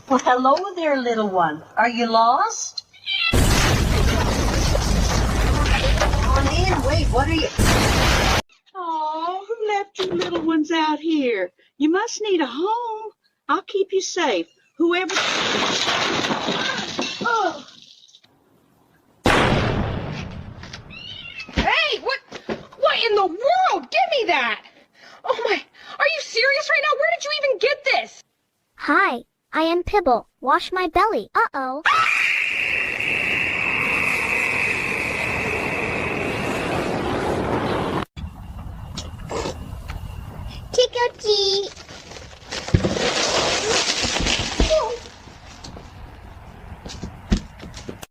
Well, hello there, little one. Are you lost? Come on in. Wait, what are you... Oh, who left you little ones out here? You must need a home. I'll keep you safe. Whoever... Oh. Hey, what in the world? Give me that! Oh my, are you serious right now? Where did you even get this? Hi, I am Pibble. Wash my belly. Uh-oh.